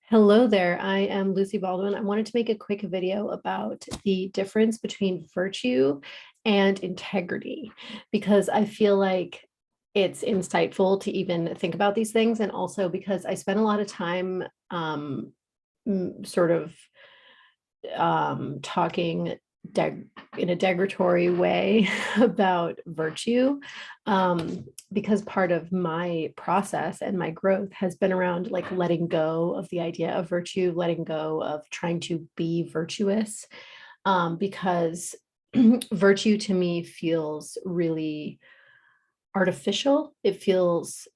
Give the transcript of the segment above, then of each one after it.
Hello there, I am Lucy Baldwin. I wanted to make a quick video about the difference between virtue and integrity because I feel like it's insightful to even think about these things. And also because I spent a lot of time sort of talking in a degradatory way about virtue, because part of my process and my growth has been around like letting go of the idea of virtue, letting go of trying to be virtuous, because virtue to me feels really artificial. It feels,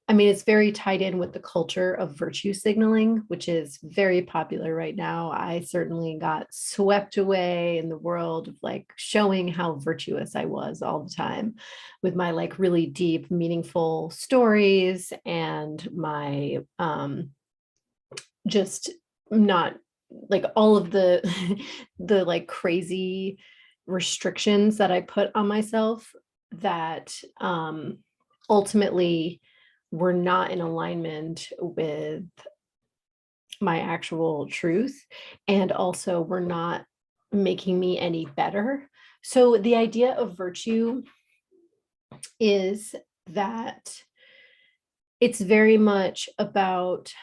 I mean, it's very tied in with the culture of virtue signaling, which is very popular right now. I certainly got swept away in the world of like showing how virtuous I was all the time with my like really deep, meaningful stories and my just not like all of the the like crazy restrictions that I put on myself that ultimately were not in alignment with my actual truth, and also were not making me any better. So the idea of virtue is that it's very much about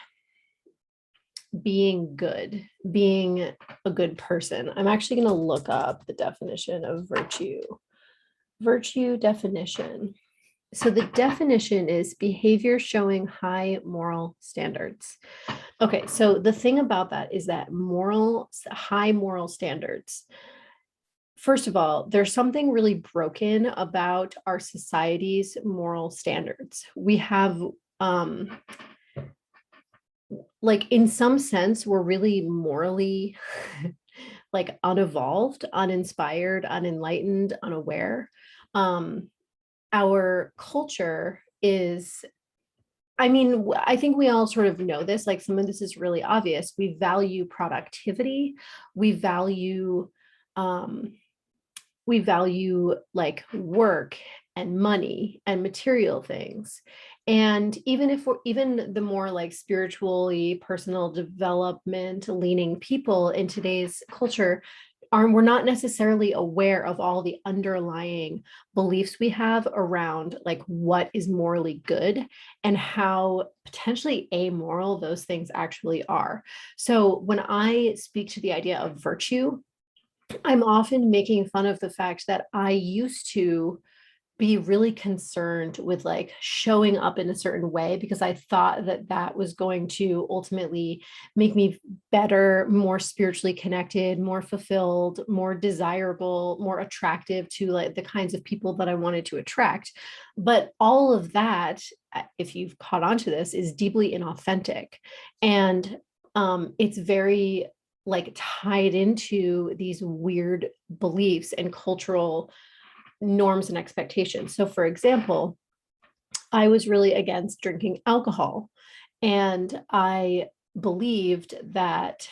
being good, being a good person. I'm actually going to look up the definition of virtue. Virtue definition. So the definition is behavior showing high moral standards. Okay, so the thing about that is that high moral standards, first of all, there's something really broken about our society's moral standards. We have, like in some sense, we're really morally like unevolved, uninspired, unenlightened, unaware. Our culture is, I mean, I think we all sort of know this, like some of this is really obvious. We value productivity. We value, um, we value like work and money and material things. And even if we're even the more like spiritually personal development leaning people in today's culture, we're not necessarily aware of all the underlying beliefs we have around like what is morally good and how potentially amoral those things actually are. So when I speak to the idea of virtue, I'm often making fun of the fact that I used to be really concerned with like showing up in a certain way because I thought that that was going to ultimately make me better, more spiritually connected, more fulfilled, more desirable, more attractive to like the kinds of people that I wanted to attract. But all of that, if you've caught on to this, is deeply inauthentic. And it's very like tied into these weird beliefs and cultural norms and expectations. So, for example, I was really against drinking alcohol, and I believed that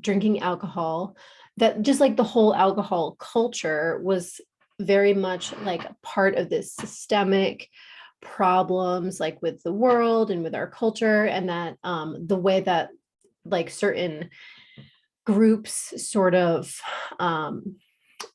drinking alcohol, that just like the whole alcohol culture was very much like a part of this systemic problems like with the world and with our culture, and that the way that like certain groups sort of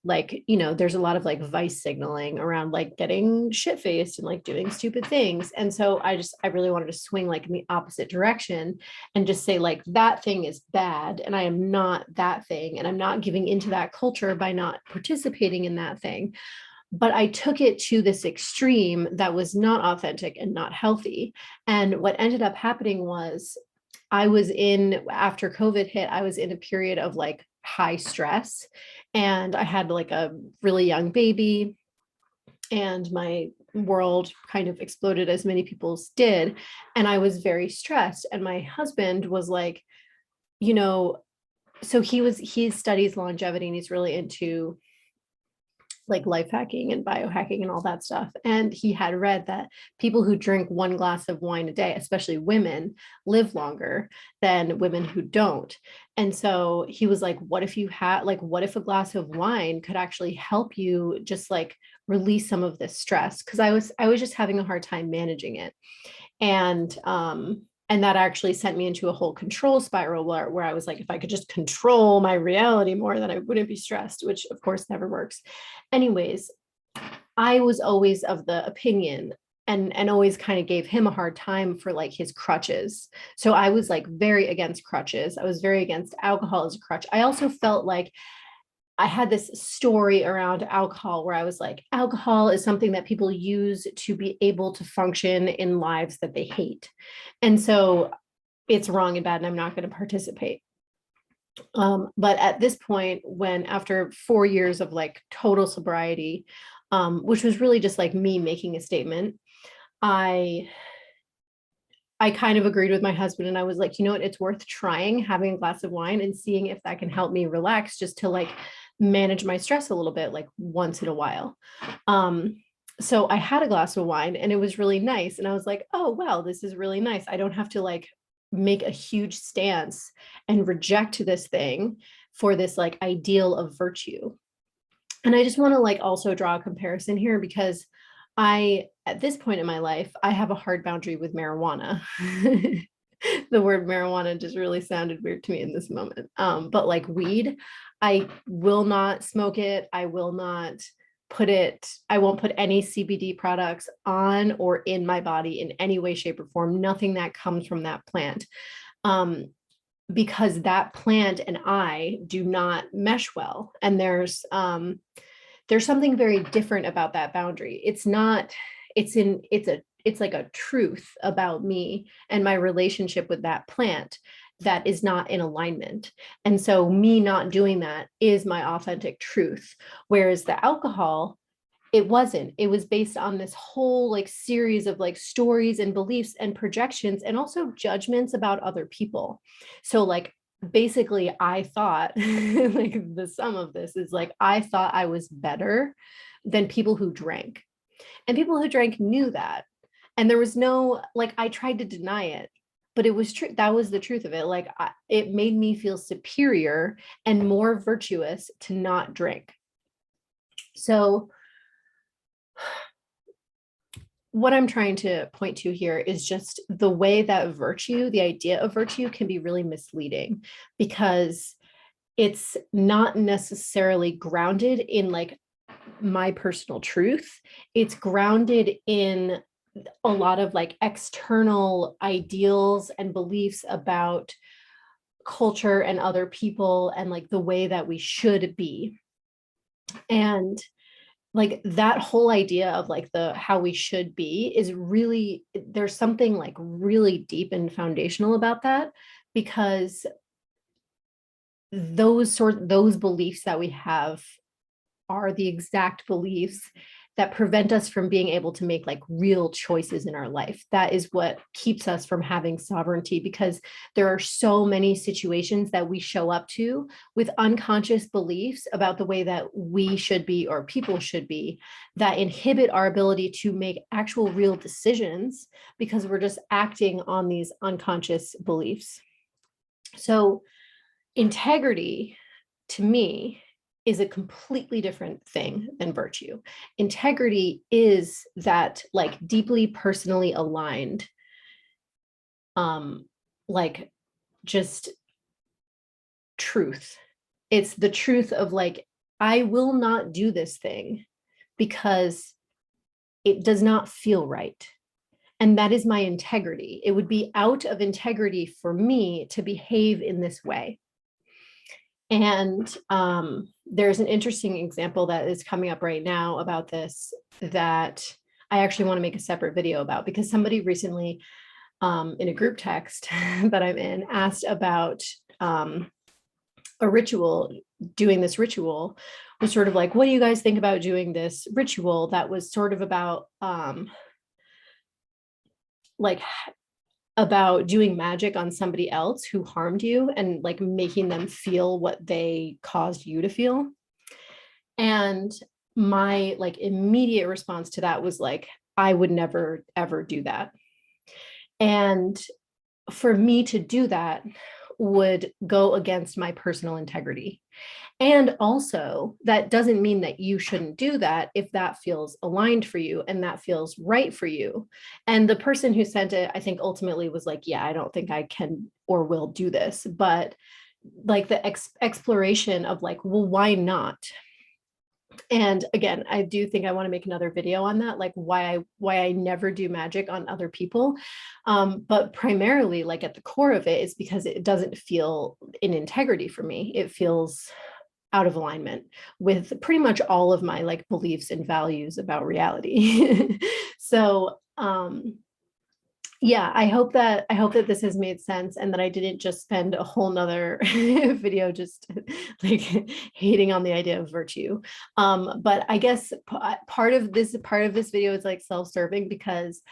like, you know, there's a lot of like vice signaling around like getting shit faced and like doing stupid things. And so I really wanted to swing like in the opposite direction and just say like that thing is bad and I am not that thing, and I'm not giving into that culture by not participating in that thing. But I took it to this extreme that was not authentic and not healthy. And what ended up happening was after COVID hit, I was in a period of like high stress, and I had like a really young baby, and my world kind of exploded as many people's did. And I was very stressed. And my husband was like, you know, so he studies longevity and he's really into like life hacking and biohacking and all that stuff. And he had read that people who drink one glass of wine a day, especially women, live longer than women who don't. And so he was like, what if a glass of wine could actually help you just like release some of this stress? Because I was just having a hard time managing it. And And that actually sent me into a whole control spiral where I was like, if I could just control my reality more, then I wouldn't be stressed, which of course never works. Anyways, I was always of the opinion and always kind of gave him a hard time for like his crutches. So I was like very against crutches. I was very against alcohol as a crutch. I also felt like I had this story around alcohol where I was like, alcohol is something that people use to be able to function in lives that they hate. And so it's wrong and bad, and I'm not going to participate. But at this point, when after 4 years of like total sobriety, which was really just like me making a statement, I kind of agreed with my husband, and I was like, you know what, it's worth trying having a glass of wine and seeing if that can help me relax, just to like manage my stress a little bit, like once in a while. So I had a glass of wine and it was really nice. And I was like, oh, wow, this is really nice. I don't have to like make a huge stance and reject this thing for this like ideal of virtue. And I just want to like also draw a comparison here, because at this point in my life, I have a hard boundary with marijuana. The word marijuana just really sounded weird to me in this moment. But like weed, I will not smoke it. I won't put any CBD products on or in my body in any way, shape, or form, nothing that comes from that plant. Because that plant and I do not mesh well. And there's something very different about that boundary. It's like a truth about me and my relationship with that plant that is not in alignment. And so me not doing that is my authentic truth. Whereas the alcohol, it wasn't. It was based on this whole like series of like stories and beliefs and projections, and also judgments about other people. So like basically I thought like the sum of this is like I thought I was better than people who drank. And people who drank knew that. And there was no, like, I tried to deny it, but it was true. That was the truth of it. Like, it made me feel superior and more virtuous to not drink. So, what I'm trying to point to here is just the way that virtue, the idea of virtue, can be really misleading, because it's not necessarily grounded in like my personal truth. It's grounded in a lot of like external ideals and beliefs about culture and other people and like the way that we should be. And like that whole idea of like the how we should be is really, there's something like really deep and foundational about that, because those beliefs that we have are the exact beliefs that prevent us from being able to make like real choices in our life. That is what keeps us from having sovereignty, because there are so many situations that we show up to with unconscious beliefs about the way that we should be or people should be, that inhibit our ability to make actual real decisions, because we're just acting on these unconscious beliefs. So integrity, to me, is a completely different thing than virtue. Integrity is that like deeply personally aligned, like just truth. It's the truth of like, I will not do this thing because it does not feel right. And that is my integrity. It would be out of integrity for me to behave in this way. And there's an interesting example that is coming up right now about this that I actually want to make a separate video about, because somebody recently in a group text that I'm in asked about a ritual, doing this ritual was sort of like, what do you guys think about doing this ritual that was sort of about like about doing magic on somebody else who harmed you and like making them feel what they caused you to feel. And my like immediate response to that was like, I would never ever do that. And for me to do that would go against my personal integrity. And also, that doesn't mean that you shouldn't do that if that feels aligned for you and that feels right for you. And the person who sent it, I think ultimately was like, yeah, I don't think I can or will do this. But like the exploration of like, well, why not? And again, I do think I want to make another video on that, like why I never do magic on other people. But primarily, like at the core of it is because it doesn't feel in integrity for me. It feels out of alignment with pretty much all of my like beliefs and values about reality. So yeah, I hope that this has made sense and that I didn't just spend a whole nother video just like hating on the idea of virtue. But I guess part of this video is like self-serving because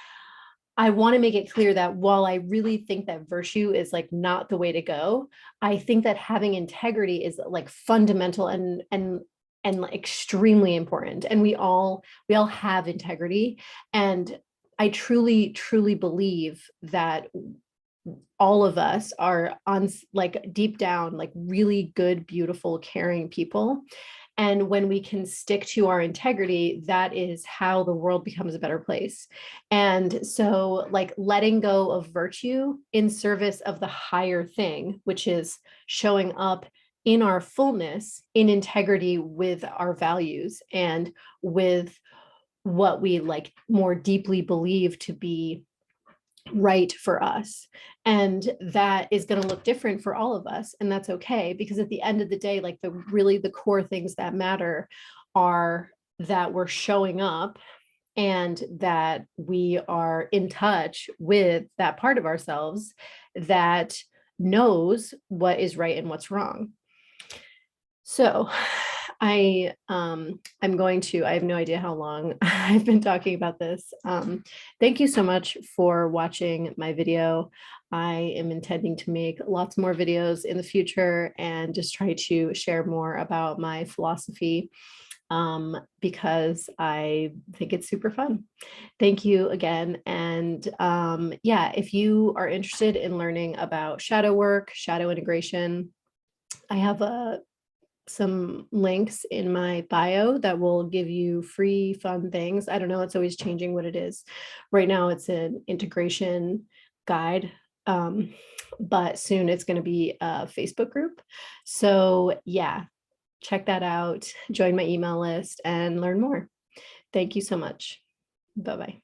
I want to make it clear that while I really think that virtue is like not the way to go, I think that having integrity is like fundamental and like extremely important. And we all have integrity. And I truly believe that all of us are on like deep down, like really good, beautiful, caring people. And when we can stick to our integrity, that is how the world becomes a better place. And so, like, letting go of virtue in service of the higher thing, which is showing up in our fullness, in integrity with our values and with what we like more deeply believe to be right for us. And that is going to look different for all of us. And that's okay, because at the end of the day, like the core things that matter are that we're showing up and that we are in touch with that part of ourselves that knows what is right and what's wrong. So I'm going to, I have no idea how long I've been talking about this. Thank you so much for watching my video. I am intending to make lots more videos in the future and just try to share more about my philosophy because I think it's super fun. Thank you again. And yeah, if you are interested in learning about shadow work, shadow integration, I have some links in my bio that will give you free fun things. I don't know, it's always changing what it is. Right now it's an integration guide, but soon it's going to be a Facebook group. So yeah, check that out, join my email list and learn more. Thank you so much. Bye-bye.